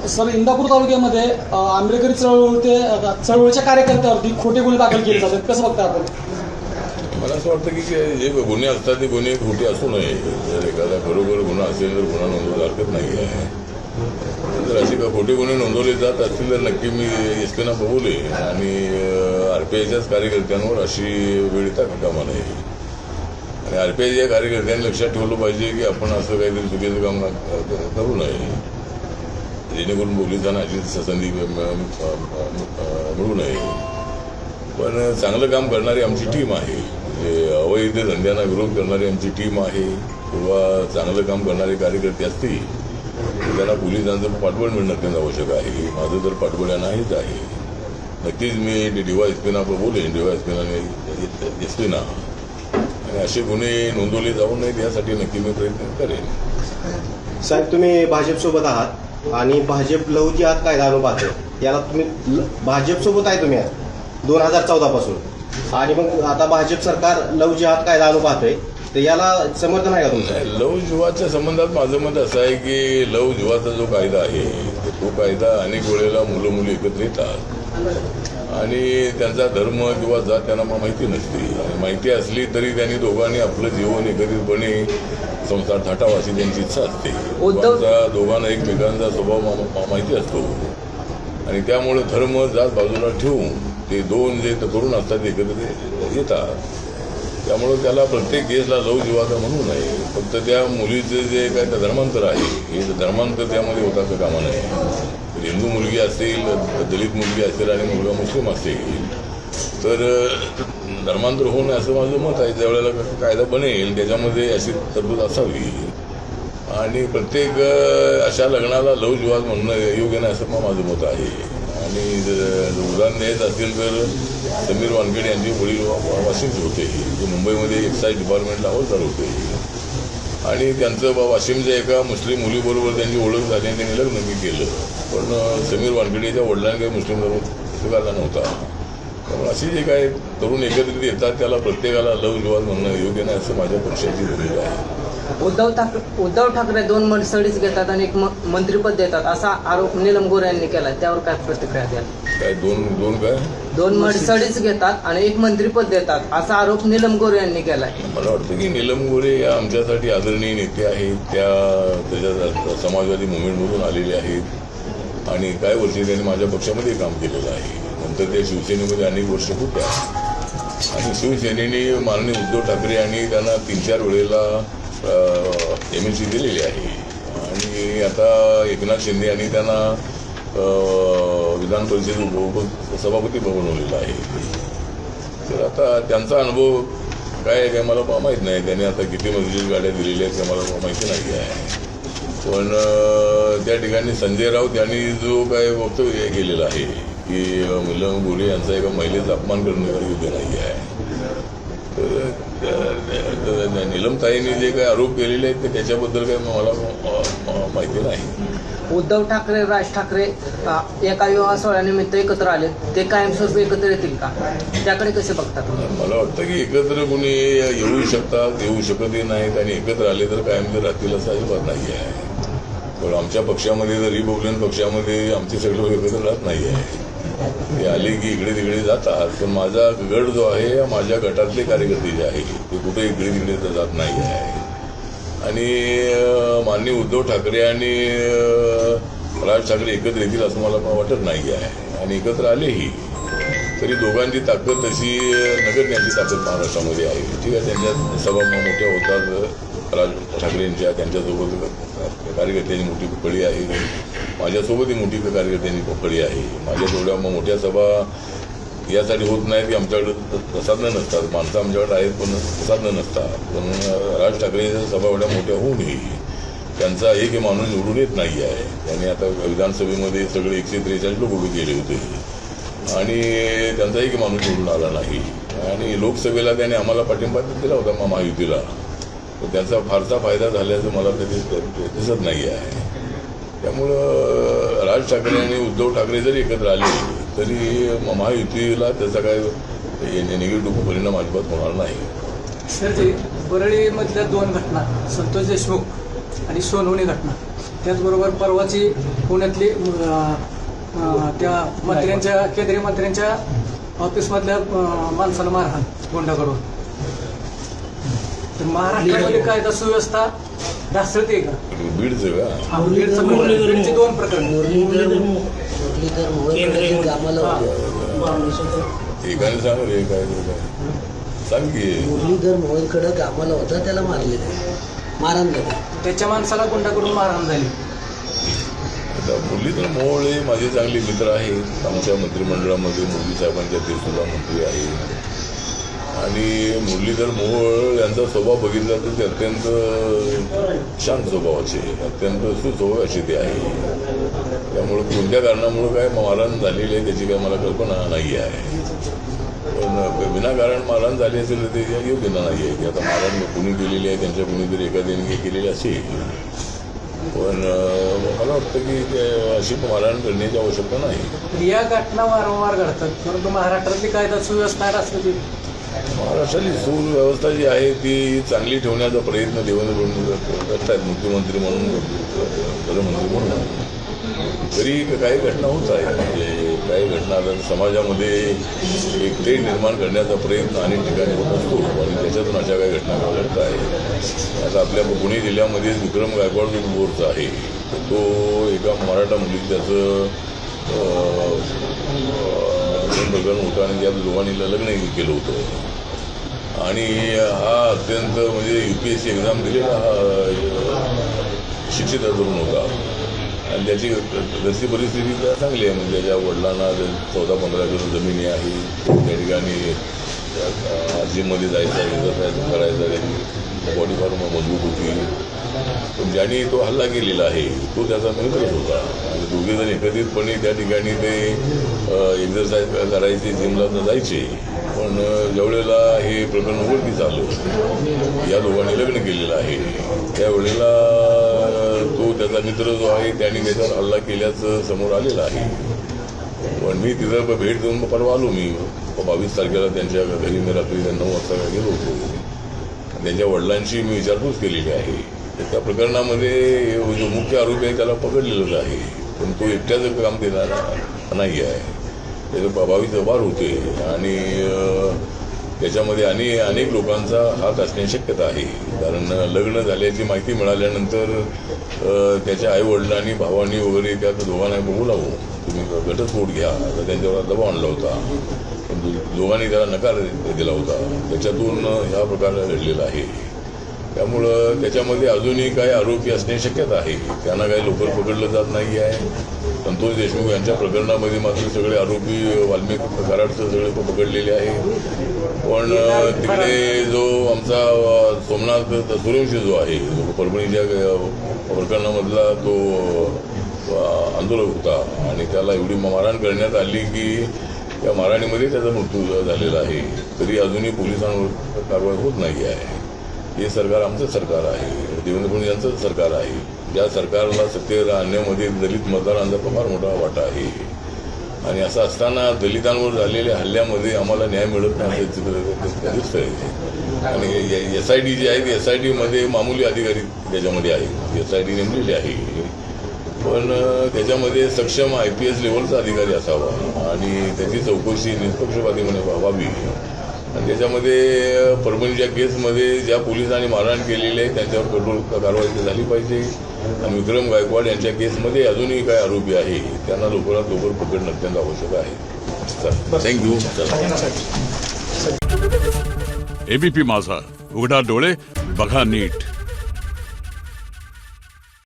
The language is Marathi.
सर, इंदापूर तालुक्यामध्ये आंबेडकरी चळवळीच्या कार्यकर्त्यावरती खोटे गुन्हे दाखल केले जातात, कसं बघता आपण? मला असं वाटतं की जे गुन्हे असतात ते गुन्हे खोटे असू नये. जर एखादा खरोखर गुन्हा असेल तर गुन्हा नोंदवू हरकत नाही आहे. जर असे खोटे गुन्हे नोंदवले जात असतील तर नक्की मी एसपीना बोलले आणि आरपीआयच्याच कार्यकर्त्यांवर अशी वेळ येता कामा नये. आणि आरपीआयच्या कार्यकर्त्यांनी लक्षात ठेवलं पाहिजे की आपण असं काहीतरी चुकीचं काम करू नये, जेणेकरून पोलिसांना अशी संधी मिळू नये. पण चांगलं काम करणारी आमची टीम आहे, अवैध धंद्यांना विरोध करणारी आमची टीम आहे किंवा चांगलं काम करणारे कार्यकर्ते असतील तर त्यांना पोलिसांचं पाठबळ मिळणं अत्यंत आवश्यक आहे. माझं तर पाठबळ नाहीच आहे. नक्कीच मी DYSPना बोलेन, DYSPना एसपीना, आणि असे गुन्हे नोंदवले जाऊ नयेत यासाठी नक्की मी प्रयत्न करेन. साहेब, तुम्ही भाजपसोबत आहात आणि भाजप लव जिहाद कायदा आणून पाहतो, याला तुम्ही भाजपसोबत आहे तुम्ही 2014 पासून, आणि मग आता भाजप सरकार लव जिहाद कायदा आणून पाहतोय, तर याला समर्थन आहे का तुमचं? लव जिहादच्या संबंधात माझं मत असं आहे की लव जिहादचा जो कायदा आहे तो कायदा अनेक वेळेला मुलं मुली एकत्र येतात आणि त्यांचा धर्म किंवा जात त्यांना माहिती नसते. माहिती असली तरी त्यांनी दोघांनी आपलं जीवन एकत्रितपणे संसार थाटावा अशी त्यांची इच्छा असते. दोघांना एकमेकांचा स्वभाव माहिती असतो आणि त्यामुळे धर्म जात बाजूला ठेवून ते दोन जे तरुण असतात एकत्र येतात. त्यामुळं त्याला प्रत्येक केसला लव जिहाद म्हणू नये. फक्त त्या मुलीचं जे काय धर्मांतर आहे हे धर्मांतर त्यामध्ये होता का कामा नये. हिंदू मुलगी असेल, दलित मुलगी असेल आणि मुलगा मुस्लिम असेल तर धर्मांतर होऊ नये असं माझं मत आहे. ज्यावेळेला कायदा बनेल त्याच्यामध्ये अशी तरतूद असावी आणि प्रत्येक अशा लग्नाला लव जिहाद म्हणणं योग्य नाही असं माझं मत आहे. आणि उदाहरण द्यायचं असेल तर समीर वानखेडे यांचे वडील वाशिमचे होते, जे मुंबईमध्ये एक्साईज डिपार्टमेंटला हवालदार होते आणि त्यांचं वाशिमच्या एका मुस्लिम मुलीबरोबर त्यांची ओळख झाली आणि त्यांनी लग्न मी केलं. पण समीर वानखेडेच्या वडिलांनी काही मुस्लिम धर्म स्वीकारला नव्हता. त्यामुळे असे जे काही तरुण एकत्रित येतात त्याला प्रत्येकाला लव जिहाद म्हणणं योग्य नाही असं माझ्या पक्षाची भूमिका आहे. उद्धव ठाकरे 2 मर्सिडीज घेतात आणि एक मंत्रिपद देतात असा आरोप नीलम गोरे यांनी केला, त्यावर काय प्रतिक्रिया द्याल? काय दोन मर्सिडीज घेतात आणि एक मंत्रिपद देतात असा आरोप नीलम गोरे यांनी केलाय. मला वाटतं की नीलम गोरे या आमच्यासाठी आदरणीय नेते आहेत. त्याच्या समाजवादी मुवमेंटमधून आलेले आहेत आणि काही वर्षी त्यांनी माझ्या पक्षामध्ये काम केलेलं आहे. नंतर त्या शिवसेनेमध्ये अनेक वर्ष होत्या आणि शिवसेनेने माननीय उद्धव ठाकरे यांनी त्यांना 3-4 वेळेला MLC दिलेली आहे आणि आता एकनाथ शिंदे यांनी त्यांना विधान परिषद सभापती बनवलेला आहे. तर आता त्यांचा अनुभव काय आहे मला माहीत नाही. त्यांनी आता किती मजलीस गाड्या दिलेल्या आहेत ते मला माहिती नाही आहे. पण त्या ठिकाणी संजय राऊत यांनी जो काय वक्तव्य केलेलं आहे की नीलम गोरे यांचा एका महिलेचा अपमान करणं योग्य नाही आहे. तर नीलमताईंनी जे काही आरोप केलेले आहेत ते त्याच्याबद्दल काही मला माहिती नाही. उद्धव ठाकरे, राज ठाकरे एका विवाह सोहळ्यानिमित्त एकत्र आले, ते कायमस्वरूपी एकत्र येतील का? त्याकडे कसे बघतात? मला वाटतं की एकत्र कोणी येऊ शकतात, येऊ शकतही नाहीत आणि एकत्र आले तर कायम तर राहतील असं अजिबात नाही आहे. पण आमच्या पक्षामध्ये जर रिपब्लिकन पक्षामध्ये आमचे सगळे एकत्र राहत नाही आहे. ते आले की इकडे तिकडे जातात. पण माझा गट जो आहे माझ्या गटातले कार्यकर्ते जे आहे ते कुठे इकडे तिकडे जात नाही आहे. आणि माननीय उद्धव ठाकरे आणि राज ठाकरे एकत्र येतील असं मला वाटत नाही आहे. आणि एकत्र आलेही तरी दोघांची ताकद तशी नगरण्याची ताकद महाराष्ट्रामध्ये आहे. ठीक आहे, त्यांच्या सभा मोठ्या होतात राज ठाकरेंच्या, त्यांच्यासोबत कार्यकर्त्यांची मोठी पकडी आहे, माझ्यासोबतही मोठी कार्यकर्त्यांची पकडी आहे. माझ्या तेवढ्या मोठ्या सभा यासाठी होत नाहीत की आमच्याकडे प्रसाधनं नसतात. माणसं आमच्याकडे आहेत पण प्रसाधनं नसतात. पण राज ठाकरेंच्या सभा एवढ्या मोठ्या होऊनही त्यांचा एक माणूस निवडून येत नाही आहे. त्यांनी आता विधानसभेमध्ये सगळे 143 लोक उभे केले होते आणि त्यांचा एक माणूस निवडून आला नाही. आणि लोकसभेला त्याने आम्हाला पाठिंबा दिला होता महायुतीला, तर त्याचा फारसा फायदा झाल्याचं मला कधी दिसत नाही आहे. त्यामुळं राज ठाकरे आणि उद्धव ठाकरे जरी एकत्र आले तरी महायुतीला त्याचा काय निगेटिव्ह परिणाम अजिबात होणार नाही. सर, परळीमधल्या 2 घटना, संतोष देशमुख आणि सोनवणी घटना, त्याचबरोबर परवाची पुण्यातली त्या मंत्र्यांच्या केंद्रीय मंत्र्यांच्या ऑफिसमधल्या माणसाला मारहाण गुंडाकडून. तर महाराष्ट्रामध्ये कायदा सुव्यवस्था ढासळते का? बीडचं का? बीडची 2 प्रकरण. एकाने सांग रे काय सांग की. मुरलीधर मोहोळकडं कामाला होता, त्याला मारलेलं मारहाण झाली. त्याच्या माणसाला गुंडाकडून मारहाण झाली. आता मुरलीधर मोहोळ हे माझे चांगले मित्र आहेत. आमच्या मंत्रिमंडळामध्ये मुरली साहेबांच्या ते सुद्धा मंत्री आहे. आणि मुरलीधर मोहोळ यांचा स्वभाव बघितला तर ते अत्यंत शांत स्वभावाचे, अत्यंत सुस्वभावाचे ते आहे. त्यामुळं कोणत्या कारणामुळं काय मारहाण झालेली आहे त्याची काय मला कल्पना नाही आहे. पण विनाकारण मारहाण झाली असेल तर ते योग्य नाही आहे की आता मारहाण कुणी केलेली आहे, त्यांच्या कुणीतरी एखाद्याने केलेली असेल. पण मला वाटतं की अशी मारहाण करण्याची आवश्यकता नाही. या घटना वारंवार घडतात, परंतु महाराष्ट्रातली कायदा सुव्यवस्था असली महाराष्ट्रातली सुव्यवस्था जी आहे ती चांगली ठेवण्याचा प्रयत्न देवेंद्र फडणवीस करत आहेत मुख्यमंत्री म्हणून, गृहमंत्री म्हणून. तरी काही घटना होत आहे. म्हणजे काही घटना आता समाजामध्ये एक तेढ निर्माण करण्याचा प्रयत्न अनेक ठिकाणी होत असतो आणि त्याच्यातून अशा काही घटना घडत आहे. आता आपल्या पुणे जिल्ह्यामध्ये विक्रम गायकवाड जो बोरचा आहे तो एका मराठा मुली त्याचं प्रकरण होतं आणि त्या दोघांनीला लग्न केलं होतं. आणि हा अत्यंत म्हणजे UPSC एक्झाम दिलेला हा शिक्षित तरुण होता आणि त्याची घरची परिस्थिती चांगली आहे. म्हणजे त्याच्या वडिलांना 14-15 एकर जमिनी आहे. त्या ठिकाणी जिममध्ये जायचा, एक्सरसाइज करायचा, त्याची बॉडी फार मजबूत होती. पण ज्याने तो हल्ला केलेला आहे तो त्याचा मित्रच होता आणि दोघेजण एकत्रितपणे त्या ठिकाणी ते एक्सरसाइज करायचे, जिमला जायचे. पण ज्यावेळेला हे प्रकरण उघडकीस आलं, या दोघांनी लग्न केलेलं आहे, त्यावेळेला तो त्याचा मित्र जो आहे त्याने त्याच्यावर हल्ला केल्याचं समोर आलेलं आहे. पण मी तिथं भेट देऊन परवा आलो. मी 22 तारखेला त्यांच्या घरी मी रात्री 9 वाजता गेलो होतो. त्यांच्या वडिलांची मी विचारपूस केलेली आहे. त्या प्रकरणामध्ये जो मुख्य आरोपी आहे त्याला पकडलेलंच आहे, पण तो एकट्याचं काम देणारा नाही आहे. त्याचे 22 वार होते आणि त्याच्यामध्ये अनेक लोकांचा हात असण्याची शक्यता आहे. कारण लग्न झाल्याची माहिती मिळाल्यानंतर त्याच्या आईवडिलांनी, भावांनी वगैरे त्या दोघांना बोलावं, तुम्ही घटस्फोट घ्या, तर त्यांच्यावर दबाव आणला होता. पण दोघांनी त्याला नकार दिला होता. त्याच्यातून हा प्रकार घडलेला आहे. त्यामुळं त्याच्यामध्ये अजूनही काही आरोपी असण्याची शक्यता आहे. त्यांना काही लवकर पकडलं जात नाही आहे. संतोष देशमुख यांच्या प्रकरणामध्ये मात्र सगळे आरोपी वाल्मिकी कराडचं सगळे पकडलेले आहे. पण तिकडे जो आमचा सोमनाथ सूर्यवंशी जो आहे, जो परभणीच्या प्रकरणामधला तो आंदोलक होता आणि त्याला एवढी मारहाण करण्यात आली की त्या मारहाणीमध्ये त्याचा मृत्यू झालेला आहे. तरी अजूनही पोलिसांवर कारवाई होत नाही आहे. हे सरकार आमचं सरकार आहे, देवेंद्र फडणवीस यांचं सरकार आहे. ज्या सरकारला सत्तेवर आणण्यामध्ये दलित मतदारांचा फार मोठा वाटा आहे. आणि असं असताना दलितांवर झालेल्या हल्ल्यामध्ये आम्हाला न्याय मिळत नाही असं दिसतंय. आणि SIT जी आहे ती SITमध्ये मामूली अधिकारी त्याच्यामध्ये आहे, SIT नेमलेली आहे. पण त्याच्यामध्ये सक्षम IPS लेवलचा अधिकारी असावा आणि त्याची चौकशी निष्पक्षपातीपणे व्हावी. आणि त्याच्यामध्ये परभणीच्या केसमध्ये ज्या पोलिसांनी मारहाण केलेली आहे त्यांच्यावर कठोर कारवाई झाली पाहिजे. आणि विक्रम गायकवाड यांच्या केसमध्ये अजूनही काही आरोपी आहे त्यांना लवकरात लवकर पकडणं अत्यंत आवश्यक आहे. थँक्यू. ABP माझा, उघडा डोळे बघा नीट.